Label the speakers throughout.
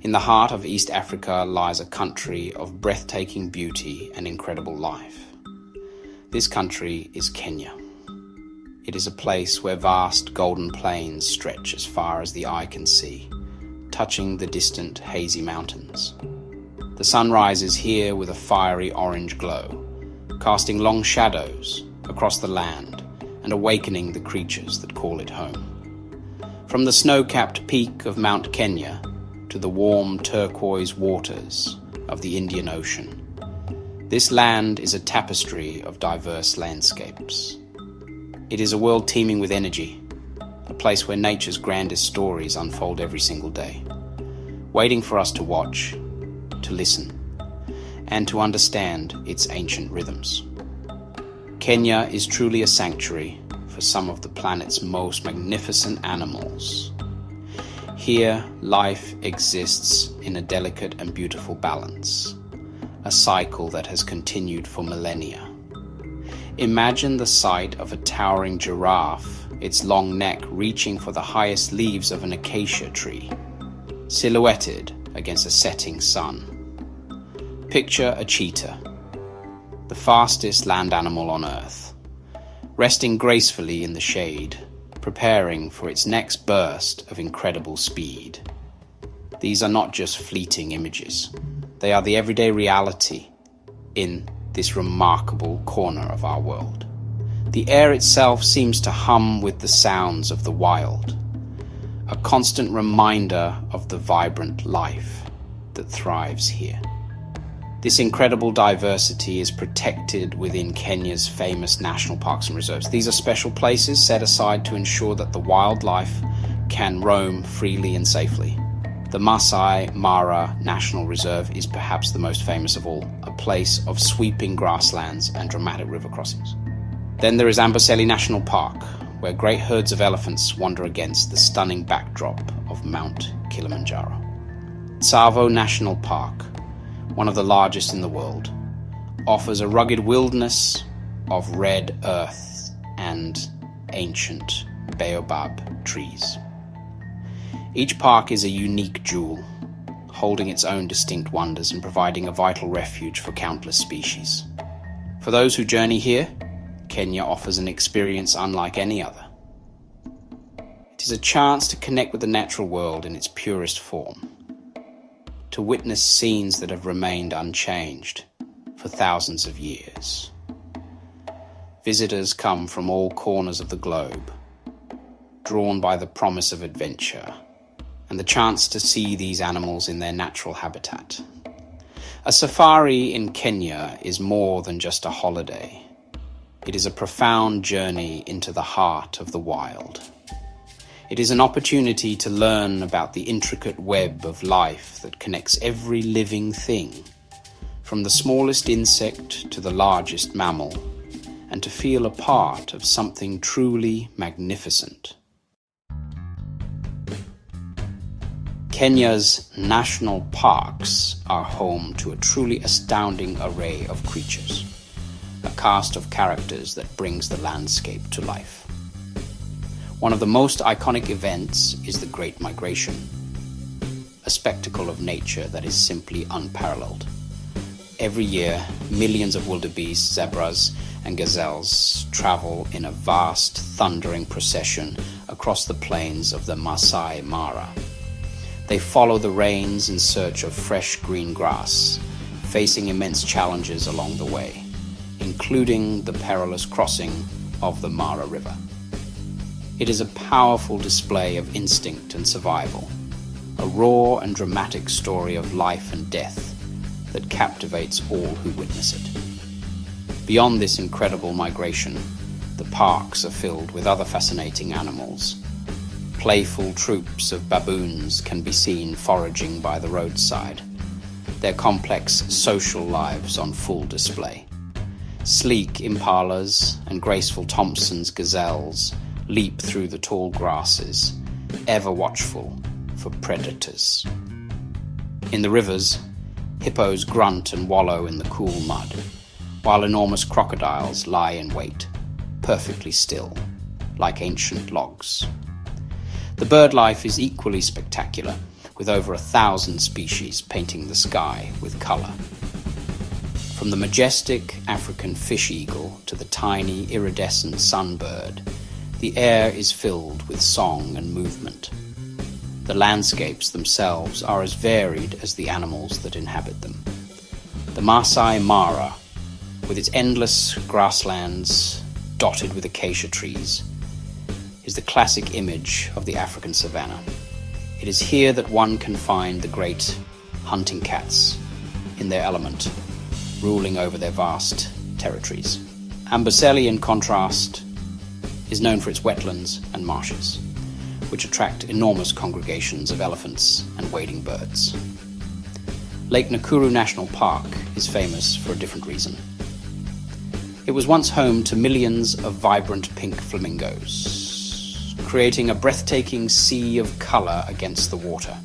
Speaker 1: In the heart of East Africa lies a country of breathtaking beauty and incredible life. This country is Kenya. It is a place where vast golden plains stretch as far as the eye can see, touching the distant hazy mountains. The sun rises here with a fiery orange glow, casting long shadows across the land and awakening the creatures that call it home. From the snow-capped peak of Mount Kenya to the warm turquoise waters of the Indian Ocean, this land is a tapestry of diverse landscapes. It is a world teeming with energy, a place where nature's grandest stories unfold every single day, waiting for us to watch, to listen, and to understand its ancient rhythms. Kenya is truly a sanctuary for some of the planet's most magnificent animals. Here, life exists in a delicate and beautiful balance, a cycle that has continued for millennia. Imagine the sight of a towering giraffe, its long neck reaching for the highest leaves of an acacia tree, silhouetted against a setting sun. Picture a cheetah, the fastest land animal on Earth, resting gracefully in the shade, preparing for its next burst of incredible speed. These are not just fleeting images. They are the everyday reality in this remarkable corner of our world. The air itself seems to hum with the sounds of the wild, a constant reminder of the vibrant life that thrives here. This incredible diversity is protected within Kenya's famous national parks and reserves. These are special places set aside to ensure that the wildlife can roam freely and safely. The Masai Mara National Reserve is perhaps the most famous of all, a place of sweeping grasslands and dramatic river crossings. Then there is Amboseli National Park, where great herds of elephants wander against the stunning backdrop of Mount Kilimanjaro. Tsavo National Park, one of the largest in the world, offers a rugged wilderness of red earth and ancient baobab trees. Each park is a unique jewel, holding its own distinct wonders and providing a vital refuge for countless species. For those who journey here, Kenya offers an experience unlike any other. It is a chance to connect with the natural world in its purest form, to witness scenes that have remained unchanged for thousands of years. Visitors come from all corners of the globe, drawn by the promise of adventure and the chance to see these animals in their natural habitat. A safari in Kenya is more than just a holiday. It is a profound journey into the heart of the wild. It is an opportunity to learn about the intricate web of life that connects every living thing, from the smallest insect to the largest mammal, and to feel a part of something truly magnificent. Kenya's national parks are home to a truly astounding array of creatures, a cast of characters that brings the landscape to life. One of the most iconic events is the Great Migration, a spectacle of nature that is simply unparalleled. Every year, millions of wildebeest, zebras, and gazelles travel in a vast, thundering procession across the plains of the Masai Mara. They follow the rains in search of fresh green grass, facing immense challenges along the way, including the perilous crossing of the Mara River. It is a powerful display of instinct and survival, a raw and dramatic story of life and death that captivates all who witness it. Beyond this incredible migration, the parks are filled with other fascinating animals. Playful troops of baboons can be seen foraging by the roadside, their complex social lives on full display. Sleek impalas and graceful Thompson's gazelles leap through the tall grasses, ever watchful for predators. In the rivers, hippos grunt and wallow in the cool mud, while enormous crocodiles lie in wait, perfectly still, like ancient logs. The bird life is equally spectacular, with over 1,000 species painting the sky with color. From the majestic African fish eagle to the tiny iridescent sunbird, the air is filled with song and movement. The landscapes themselves are as varied as the animals that inhabit them. The Masai Mara, with its endless grasslands dotted with acacia trees, is the classic image of the African savannah. It is here that one can find the great hunting cats in their element, ruling over their vast territories. Amboseli, in contrast, is known for its wetlands and marshes, which attract enormous congregations of elephants and wading birds. Lake Nakuru National Park is famous for a different reason. It was once home to millions of vibrant pink flamingos, creating a breathtaking sea of colour against the water,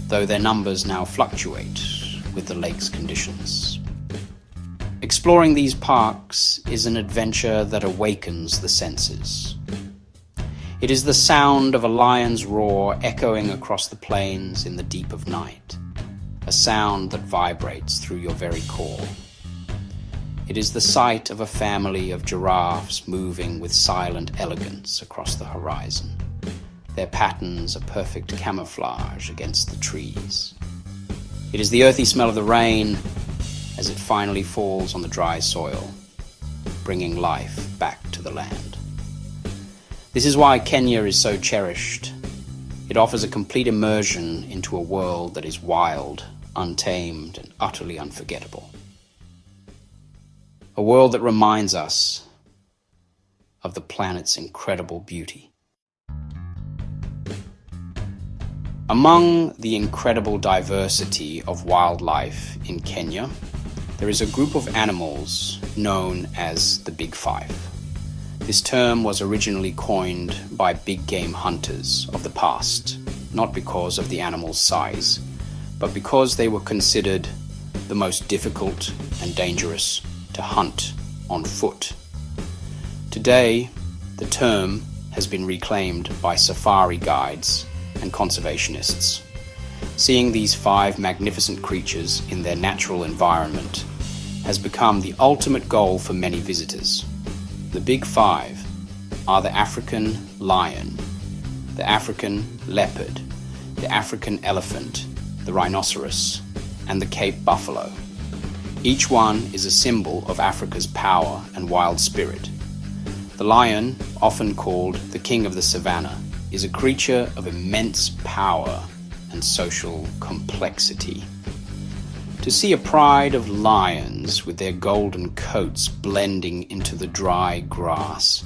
Speaker 1: though their numbers now fluctuate with the lake's conditions. Exploring these parks is an adventure that awakens the senses. It is the sound of a lion's roar echoing across the plains in the deep of night, a sound that vibrates through your very core. It is the sight of a family of giraffes moving with silent elegance across the horizon, their patterns a perfect camouflage against the trees. It is the earthy smell of the rain as it finally falls on the dry soil, bringing life back to the land. This is why Kenya is so cherished. It offers a complete immersion into a world that is wild, untamed, and utterly unforgettable. A world that reminds us of the planet's incredible beauty. Among the incredible diversity of wildlife in Kenya, there is a group of animals known as the Big Five. This term was originally coined by big game hunters of the past, not because of the animal's size, but because they were considered the most difficult and dangerous to hunt on foot. Today, the term has been reclaimed by safari guides and conservationists. Seeing these five magnificent creatures in their natural environment has become the ultimate goal for many visitors. The Big Five are the African lion, the African leopard, the African elephant, the rhinoceros, and the Cape buffalo. Each one is a symbol of Africa's power and wild spirit. The lion, often called the king of the savannah, is a creature of immense power and social complexity. To see a pride of lions with their golden coats blending into the dry grass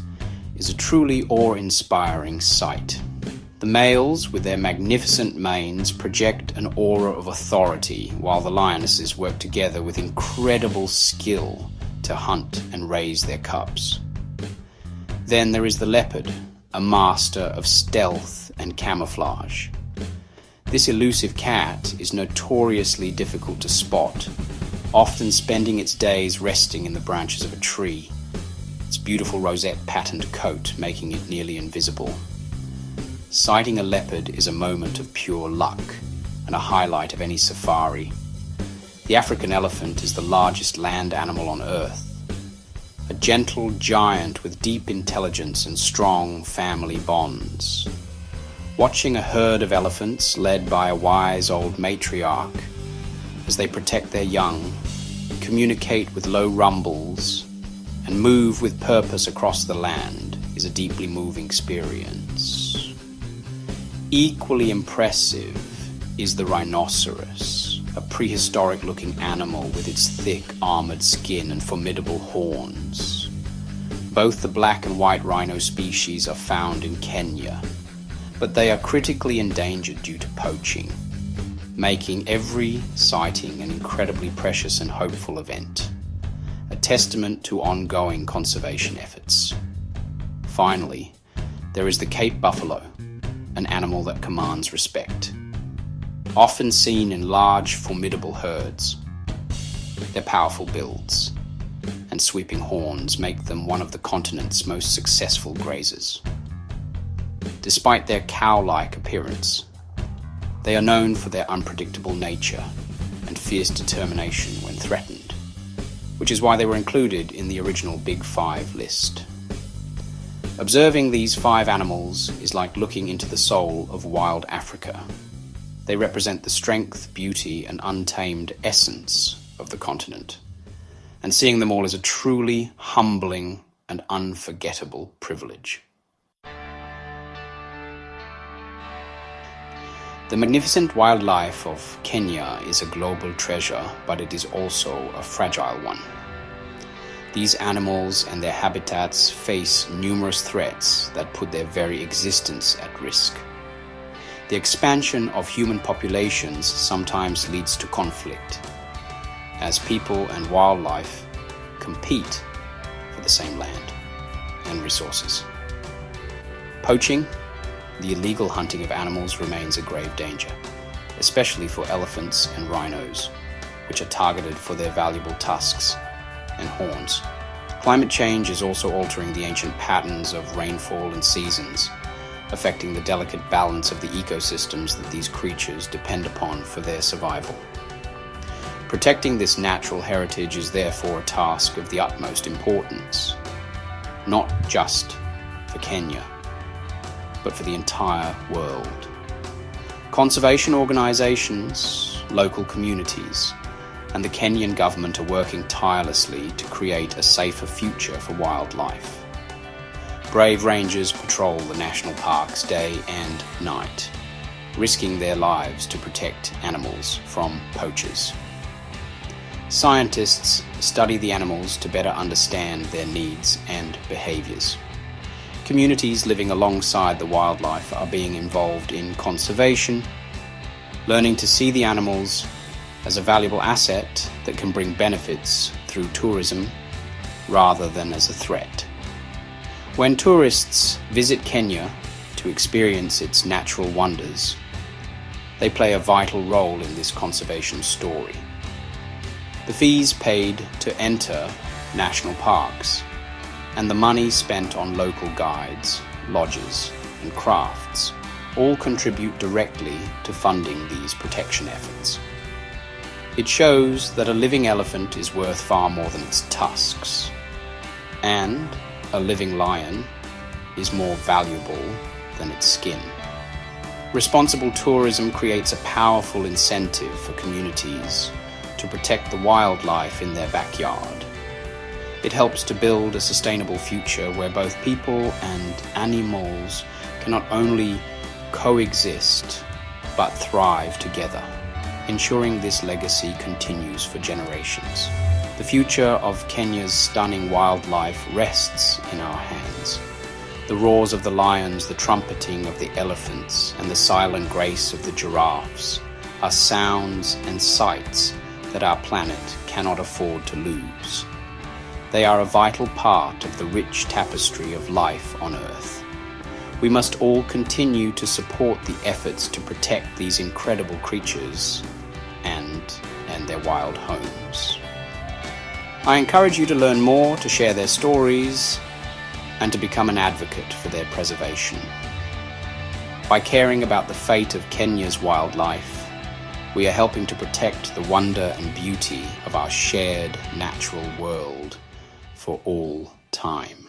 Speaker 1: is a truly awe-inspiring sight. The males, with their magnificent manes, project an aura of authority, while the lionesses work together with incredible skill to hunt and raise their cubs. Then there is the leopard, a master of stealth and camouflage. This elusive cat is notoriously difficult to spot, often spending its days resting in the branches of a tree, its beautiful rosette-patterned coat making it nearly invisible. Sighting a leopard is a moment of pure luck and a highlight of any safari. The African elephant is the largest land animal on Earth, a gentle giant with deep intelligence and strong family bonds. Watching a herd of elephants led by a wise old matriarch as they protect their young, communicate with low rumbles, and move with purpose across the land is a deeply moving experience. Equally impressive is the rhinoceros, a prehistoric-looking animal with its thick, armored skin and formidable horns. Both the black and white rhino species are found in Kenya, but they are critically endangered due to poaching, making every sighting an incredibly precious and hopeful event, a testament to ongoing conservation efforts. Finally, there is the Cape buffalo, an animal that commands respect. Often seen in large, formidable herds, their powerful builds and sweeping horns make them one of the continent's most successful grazers. Despite their cow-like appearance, They are known for their unpredictable nature and fierce determination when threatened, which is why they were included in the original Big Five list. Observing these 5 animals is like looking into the soul of wild Africa. They represent the strength, beauty, and untamed essence of the continent, and seeing them all is a truly humbling and unforgettable privilege. The magnificent wildlife of Kenya is a global treasure, but it is also a fragile one. These animals and their habitats face numerous threats that put their very existence at risk. The expansion of human populations sometimes leads to conflict, as people and wildlife compete for the same land and resources. Poaching, the illegal hunting of animals, remains a grave danger, especially for elephants and rhinos, which are targeted for their valuable tusks and horns. Climate change is also altering the ancient patterns of rainfall and seasons, affecting the delicate balance of the ecosystems that these creatures depend upon for their survival. Protecting this natural heritage is therefore a task of the utmost importance, not just for Kenya, but for the entire world. Conservation organizations, local communities, and the Kenyan government are working tirelessly to create a safer future for wildlife. Brave rangers patrol the national parks day and night, risking their lives to protect animals from poachers. Scientists study the animals to better understand their needs and behaviors. Communities living alongside the wildlife are being involved in conservation, learning to see the animals as a valuable asset that can bring benefits through tourism rather than as a threat. When tourists visit Kenya to experience its natural wonders, they play a vital role in this conservation story. The fees paid to enter national parks and the money spent on local guides, lodges, and crafts all contribute directly to funding these protection efforts. It shows that a living elephant is worth far more than its tusks, and a living lion is more valuable than its skin. Responsible tourism creates a powerful incentive for communities to protect the wildlife in their backyard. It helps to build a sustainable future where both people and animals can not only coexist, but thrive together, ensuring this legacy continues for generations. The future of Kenya's stunning wildlife rests in our hands. The roars of the lions, the trumpeting of the elephants, and the silent grace of the giraffes are sounds and sights that our planet cannot afford to lose. They are a vital part of the rich tapestry of life on Earth. We must all continue to support the efforts to protect these incredible creatures and their wild homes. I encourage you to learn more, to share their stories, and to become an advocate for their preservation. By caring about the fate of Kenya's wildlife, we are helping to protect the wonder and beauty of our shared natural world for all time.